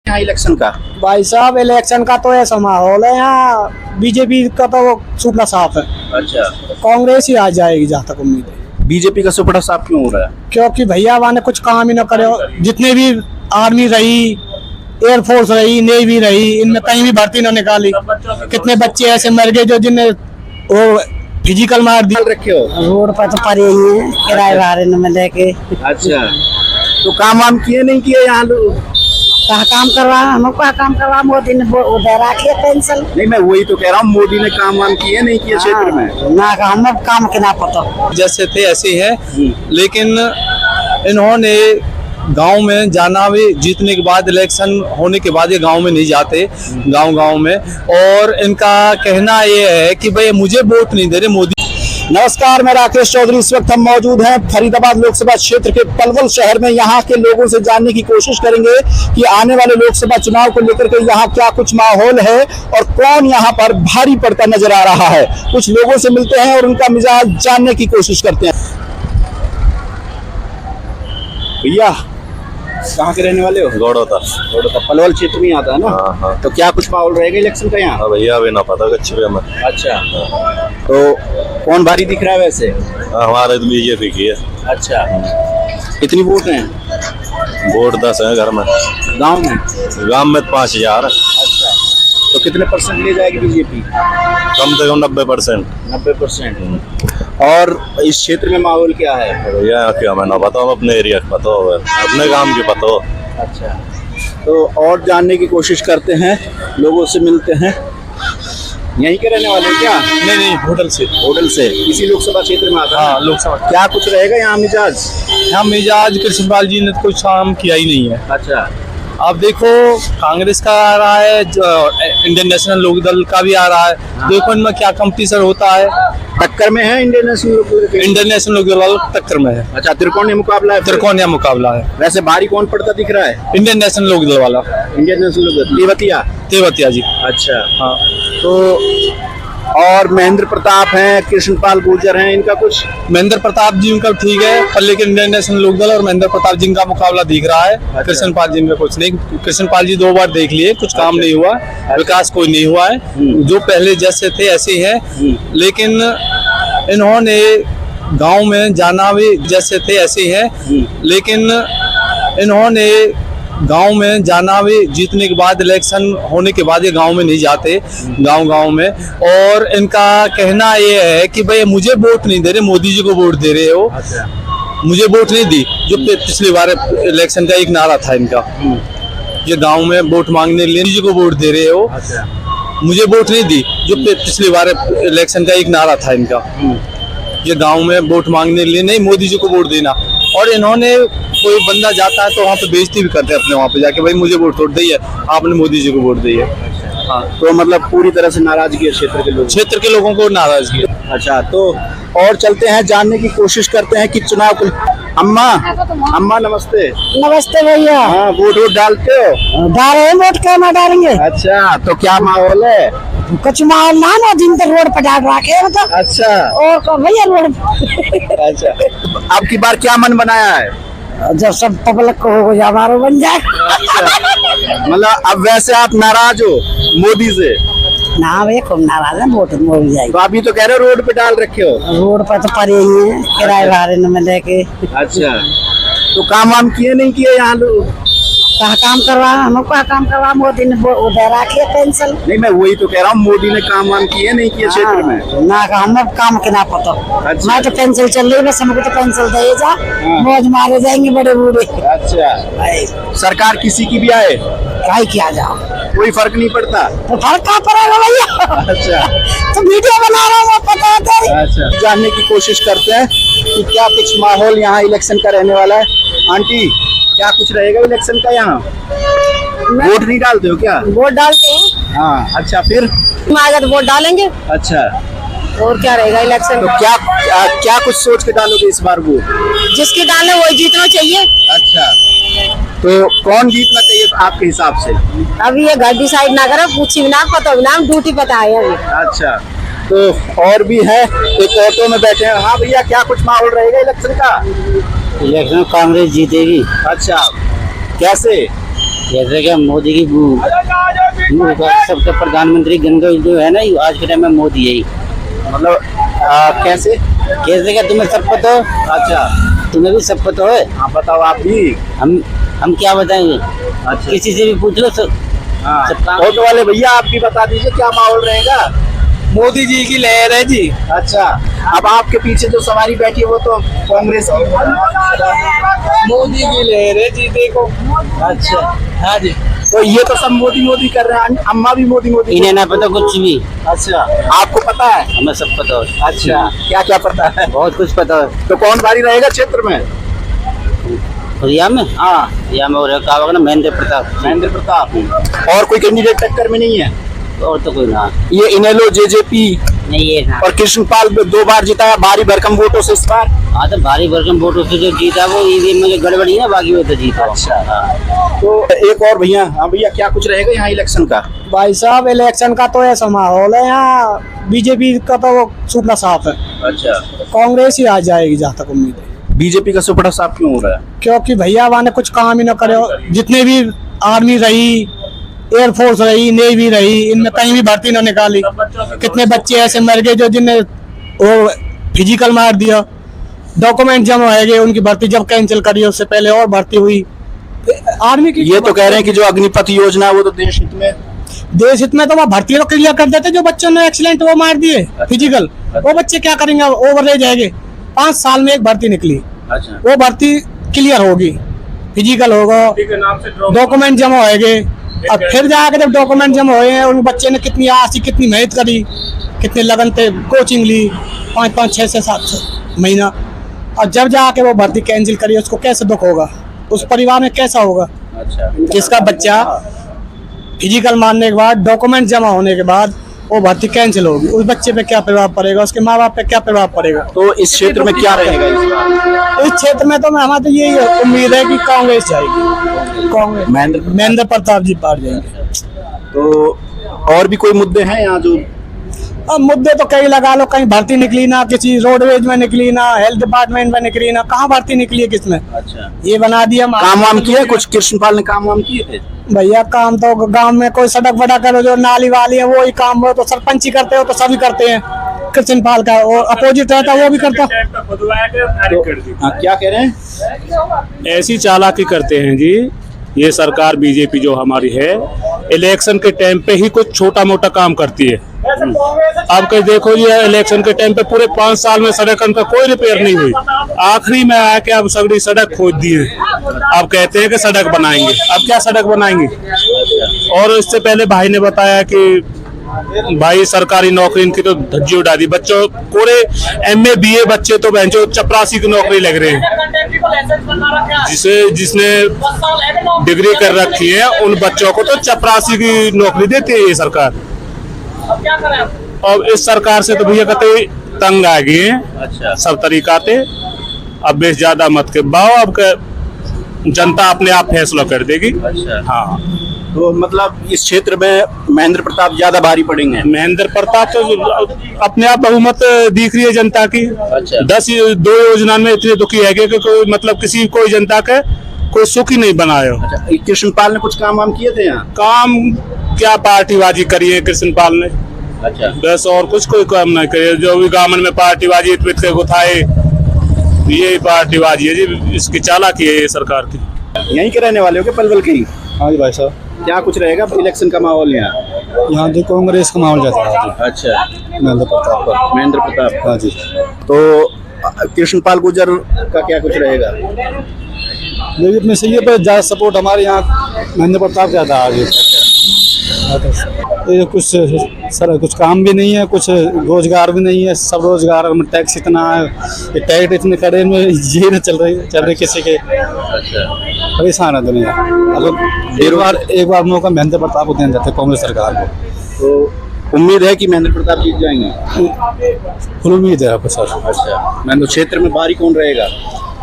यहाँ इलेक्शन का? भाई साहब इलेक्शन का तो ऐसा माहौल है यहाँ, बीजेपी का तो सुपड़ा साफ है। अच्छा, कांग्रेस ही आ जाएगी जहाँ तक उम्मीद है। बीजेपी का सुपड़ा साफ क्यों हो रहा है? क्योंकि भैया वहाँ ने कुछ काम ही न करे। जितने भी आर्मी रही, एयरफोर्स रही, नेवी रही, इनमें कहीं भी भर्ती न निकाली। कितने बच्चे ऐसे मर गए जो जिन्हें वो फिजिकल मार दिया। रखे हो रोड पर तो पड़े ही हैं किराए भाड़े में लेके। अच्छा, तो काम वाम किए नहीं किए यहाँ लोग? कहा काम करवा, हम कहा काम करवा, मोदी ने दे रखी पेंशन। नहीं, मैं वही तो कह रहा हूँ, मोदी ने काम वाम किए नहीं किए क्षेत्र में? ना हम काम के ना पता, जैसे थे ऐसे है। लेकिन इन्होंने गांव में जाना भी, जीतने के बाद इलेक्शन होने के बाद ये गांव में नहीं जाते, गांव में। और इनका कहना ये है कि भाई मुझे वोट नहीं दे रहे मोदी। नमस्कार, मैं राकेश चौधरी। इस वक्त हम मौजूद हैं फरीदाबाद लोकसभा क्षेत्र के पलवल शहर में। यहाँ के लोगों से जानने की कोशिश करेंगे कि आने वाले लोकसभा चुनाव को लेकर के यहाँ क्या कुछ माहौल है और कौन यहाँ पर भारी पड़ता नजर आ रहा है। कुछ लोगों से मिलते हैं और उनका मिजाज जानने की कोशिश करते हैं। भैया, कहाँ के रहने वाले हो? गौड़ोता पलवल क्षेत्र में आता है ना? हाँ। तो क्या कुछ माहौल रहेगा इलेक्शन का यहाँ? हाँ भैया, अभी ना पता कच्छ पे हमें। अच्छा, तो कौन भारी दिख रहा है वैसे? हमारे तो बीजेपी की है। अच्छा, कितनी वोट हैं? वोट 10 है घर में। गांव में? गांव में 5000। अच्छा, तो कितने परसेंट ले जाएगी बीजेपी? कम से कम 90%। 90%। और इस क्षेत्र में माहौल क्या है? भैया क्या मैं ना पता, अपने एरिया का पता हो, अपने गांव की पता हो। अच्छा, तो और जानने की कोशिश करते हैं, लोगों से मिलते हैं। यहीं के रहने वाले हैं क्या? नहीं, होटल से। होटल से इसी लोकसभा क्षेत्र में आता है? हाँ, लोकसभा। क्या कुछ रहेगा यहाँ मिजाज? यहाँ मिजाज कृष्णपाल जी ने कुछ काम किया ही नहीं है। अच्छा, अब देखो कांग्रेस का आ रहा है, इंडियन नेशनल लोकदल का भी आ रहा है। देखो इनमें क्या कंपटीशन होता है। टक्कर में है इंडियन नेशनल लोकदल वाला टक्कर में है। अच्छा, त्रिकोणीय मुकाबला है? त्रिकोणीय मुकाबला है। वैसे भारी कौन पड़ता दिख रहा है? इंडियन नेशनल लोकदल वाला। इंडियन नेशनल लोकदल तेवतिया जी। अच्छा, हाँ। तो और महेंद्र प्रताप हैं, कृष्णपाल गुर्जर हैं, इनका कुछ? महेंद्र प्रताप जी उनका ठीक है, पर लेकिन इंडियन नेशनल लोकदल और महेंद्र प्रताप जी का मुकाबला दिख रहा है। अच्छा। कृष्णपाल जी में कुछ नहीं। कृष्णपाल जी 2 बार देख लिए, कुछ काम नहीं हुआ, विकास कोई नहीं हुआ है। जो पहले जैसे थे ऐसे ही है। लेकिन इन्होंने गांव में जाना भी, जैसे थे ऐसे ही है। लेकिन इन्होंने गांव में जाना भी, जीतने के बाद इलेक्शन होने के बाद ये गांव में नहीं जाते, गांव में। और इनका कहना ये है कि भाई मुझे वोट नहीं दे रहे, मोदी जी को वोट दे रहे हो। अच्छा, मुझे वोट नहीं दी, जो पिछली बार इलेक्शन का एक नारा था इनका। ये गांव में वोट मांगने के लिए मोदी जी को वोट दे रहे हो। अच्छा, मुझे वोट नहीं दी, जो पिछली बार इलेक्शन का एक नारा था इनका। ये गांव में वोट मांगने के लिए नहीं, मोदी जी को वोट देना। और इन्होंने कोई बंदा जाता है तो वहाँ पे बेइज्जती भी करते हैं अपने, वहाँ पे जाके भाई मुझे वोट दी है, आपने मोदी जी को वोट दी है। हाँ, तो मतलब पूरी तरह से नाराजगी है क्षेत्र के लोगों को नाराजगी। अच्छा, तो और चलते हैं, जानने की कोशिश करते हैं कि चुनाव को। अम्मा नमस्ते। नमस्ते भैया। हाँ, वोट डालते हो? डाल रहे हैं, वोट क्यों डालेंगे? अच्छा, तो क्या माहौल है? कुछ माहौल ना दिन तक रोड पर डाल रखे हो तो। अच्छा, और भैया रोड अच्छा, अब की बार क्या मन बनाया है? जब सब पब्लिक को हो हमारा बन जाए। अच्छा, मतलब अब वैसे आप नाराज हो मोदी से? ना भैया खूब नाराज है, वोट मोदी जाएगी। तो अभी तो कह रहे हो रोड पे डाल रखे हो? रोड पर तो पड़े ही हैं किराए भाड़े में लेके। अच्छा, तो काम वाम किए नहीं किए यहाँ लोग? कहा काम करवा, हम कहा काम करवा, मोदी ने दे रखी पेंशन। नहीं, मैं वही तो कह रहा हूँ, मोदी ने काम वाम किए नहीं किए क्षेत्र में? ना हम काम के ना पता। अच्छा। मैं तो पेंशन चल रही, बस हमको तो पेंशन दे जा, मौज मारे जाएंगे बड़े बूढ़े। अच्छा, सरकार किसी की भी आए काय किया जाओ, कोई फर्क नहीं पड़ता? तो फर्क कहाँ पड़ेगा भैया? अच्छा, तो वीडियो बना रहा हूँ, पता है। अच्छा, जानने की कोशिश करते हैं कि क्या कुछ माहौल यहाँ इलेक्शन का रहने वाला है। आंटी, क्या कुछ रहेगा इलेक्शन का यहाँ? वोट नहीं डालते हो क्या? वोट डालते हैं। हाँ, अच्छा, फिर आएगा तो वोट डालेंगे। अच्छा, और क्या रहेगा इलेक्शन? तो क्या कुछ सोच के डालोगे इस बार वोट? जिसकी डाले वही जीतना चाहिए। अच्छा, तो कौन जीतना चाहिए आपके हिसाब से? अभी ये घर डिसाइड ना करो, पूछी ना, पता भी ना, ड्यूटी पता है अभी। अच्छा, तो और भी है, एक ऑटो में बैठे हैं। हाँ भैया, क्या कुछ माहौल रहेगा इलेक्शन का? इलेक्शन कांग्रेस जीतेगी। अच्छा, कैसे? जैसे कि मोदी की सबसे प्रधानमंत्री गंगा जो है ना, आज के टाइम में मोदी है ही। मतलब कैसे? कैसे क्या तुम्हें सब पता हो? अच्छा, तुम्हें भी सब पता है। हाँ बताओ आप भी। हम क्या बताएंगे? अच्छा, किसी से भी पूछ लो सब। हाँ। सब काम ऑटो वाले भैया आप भी बता दीजिए क्या माहौल रहेगा। मोदी जी की लहर है जी। अच्छा, अब आपके पीछे जो सवारी बैठी है वो तो कांग्रेस की। मोदी की लहर है जी, देखो। अच्छा, हाँ जी। तो ये तो सब मोदी मोदी कर रहे हैं, अम्मा भी मोदी मोदी। इन्हें ना पता कुछ भी। अच्छा, आपको पता है? हमें सब पता है। अच्छा, क्या क्या पता है? बहुत कुछ पता है। तो कौन भारी रहेगा क्षेत्र में? रिया में? हाँ, रिया में हो रहा कहा होगा ना, महेंद्र प्रताप। महेंद्र प्रताप। और कोई कैंडिडेट टक्कर में नहीं है? और तो कोई ना। ये इनेलो जेजेपी नहीं ये ना। और कृष्णपाल 2 बार जीता है भारी भरकम वोटों से इस बार। हाँ तो भारी भरकम वोटों से जो जीता वो ईवीएम में जो गड़बड़ी है, बाकी वो तो जीता। अच्छा। हाँ। तो एक और भैया, हाँ भैया क्या कुछ रहेगा यहाँ इलेक्शन का? भाई साहब इलेक्शन का तो ऐसा माहौल है यहाँ, बीजेपी का तो वो सुपड़ा साफ है। अच्छा, कांग्रेस ही आ जाएगी जहाँ तक उम्मीद है। बीजेपी का सुपड़ा साफ क्यों हो रहा है? क्योंकि भैया वहाँ ने कुछ काम ही न करे। जितने भी आर्मी रही, एयरफोर्स रही, नेवी रही, इनमें कहीं भी भर्ती न निकाली। कितने बच्चे ऐसे मर गए जो जिन्हें वो फिजिकल मार दिया, डॉक्यूमेंट जमा हो गए, उनकी भर्ती जब कैंसिल करी उससे पहले और भर्ती हुई आर्मी की। ये तो कह रहे हैं कि जो अग्निपथ योजना है वो तो देश हित में। देश हित में तो वहाँ भर्ती तो क्लियर कर देते, जो बच्चों ने एक्सीडेंट वो मार दिए फिजिकल, वो बच्चे क्या करेंगे? ओवर रह जाएंगे। 5 साल में एक भर्ती निकली, अच्छा, वो भर्ती क्लियर होगी, फिजिकल होगा, डॉक्यूमेंट जमा होएंगे। अब फिर जाकर जब डॉक्यूमेंट जमा हुए हैं, उन बच्चे ने कितनी आस थी, कितनी मेहनत करी, कितने लगन पे कोचिंग ली, 5-5, 6 से 7 महीना, और जब जाके वो भर्ती कैंसिल करी, उसको कैसे दुख होगा? उस परिवार में कैसा होगा? अच्छा, जिसका बच्चा फिजिकल मारने के बाद, डॉक्यूमेंट जमा होने के बाद वो भर्ती कैंसिल होगी, उस बच्चे पे क्या प्रभाव पड़ेगा? उसके माँ बाप पे क्या प्रभाव पड़ेगा? तो इस क्षेत्र में क्या रहेगा इस बार? इस क्षेत्र में तो हमारी तो यही उम्मीद है कि कांग्रेस जाएगी। कांग्रेस, महेंद्र प्रताप जी पार जाएंगे। तो और भी कोई मुद्दे हैं यहाँ जो? अब मुद्दे तो कहीं लगा लो, कहीं भर्ती निकली ना, किसी रोडवेज में निकली ना, हेल्थ डिपार्टमेंट में निकली ना, कहाँ भर्ती निकली है किसमें? अच्छा, ये बना दिया। काम वाम किया कुछ? कृष्णपाल ने काम वाम किए थे? भैया काम तो गांव में कोई सड़क बड़ा करो, जो नाली वाली है वो ही काम हो, तो सरपंच ही करते हो तो सभी करते हैं। कृष्णपाल का और अपोजिट रहता वो भी करता। हाँ, क्या कह रहे हैं? ऐसी चालाकी करते हैं जी ये सरकार बीजेपी जो हमारी है, इलेक्शन के टाइम पे ही कुछ छोटा मोटा काम करती है। अब कहीं देखो जी, इलेक्शन के टाइम पे पूरे 5 साल में सड़क का कोई रिपेयर नहीं हुई, आखिरी में आके अब सगड़ी सड़क खोद दी है। अब कहते हैं कि सड़क बनाएंगे, अब क्या सड़क बनाएंगे? और इससे पहले भाई ने बताया कि भाई सरकारी नौकरी इनकी तो धज्जी उड़ा दी, बच्चों पूरे MA BA बच्चे तो बहनचोद चपरासी की नौकरी लग रहे हैं। जिसने डिग्री कर रखी है उन बच्चों को तो चपरासी की नौकरी देती है ये सरकार। अब इस सरकार से तो भैया कहते तंग आ गए हैं। अच्छा, सब तरीकाते अब बेस ज्यादा मत के बाओ, अब जनता अपने आप फैसला कर देगी। अच्छा, हाँ, तो मतलब इस क्षेत्र में महेंद्र प्रताप ज्यादा भारी पड़ेंगे? महेंद्र प्रताप तो अपने आप बहुमत दिख रही है जनता की। अच्छा, 2 योजना में इतने दुखी है कि कोई मतलब किसी कोई जनता के कोई सुखी नहीं बनाया। अच्छा, कृष्णपाल ने कुछ काम वाम किए थे यहाँ? काम क्या पार्टीबाजी करी है कृष्णपाल ने, अच्छा, बस और कुछ कोई काम नहीं करे। जो भी गामन में पार्टीबाजी इतवित के गुथाए, ये पार्टीबाजी है जी, इसकी चालाकी है ये सरकार की। यहीं के रहने वाले हो के पलवल के ही? हाँ जी भाई साहब, क्या कुछ रहेगा इलेक्शन का माहौल यहाँ? यहाँ जो कांग्रेस का माहौल जाता है। अच्छा, महेंद्र प्रताप। महेंद्र प्रताप। हाँ जी। तो कृष्णपाल गुर्जर का क्या कुछ रहेगा? लेकिन में सही है, पर ज़्यादा सपोर्ट हमारे यहाँ महेंद्र प्रताप ज़्यादा आगे। ये कुछ सर कुछ काम भी नहीं है, कुछ रोजगार भी नहीं है, सब रोजगार में टैक्स इतना है, ये टैक्स इतने करे में ये न चल रहे किसी के। अच्छा, परेशान है दुनिया। अब एक बार मौका महेंद्र प्रताप को देना चाहते कांग्रेस सरकार को। तो उम्मीद है कि महेंद्र प्रताप जीत जाएंगे? फुल उम्मीद है आपको सर। अच्छा, महेंद्र क्षेत्र में भारी कौन रहेगा?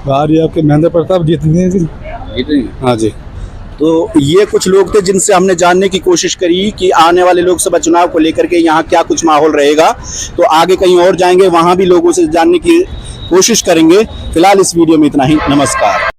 बाहर आपके महेंद्र प्रताप जीतेंगे। जीतेंगे? हाँ जी। तो ये कुछ लोग थे जिनसे हमने जानने की कोशिश करी कि आने वाले लोकसभा चुनाव को लेकर के यहाँ क्या कुछ माहौल रहेगा। तो आगे कहीं और जाएंगे, वहाँ भी लोगों से जानने की कोशिश करेंगे। फिलहाल इस वीडियो में इतना ही। नमस्कार।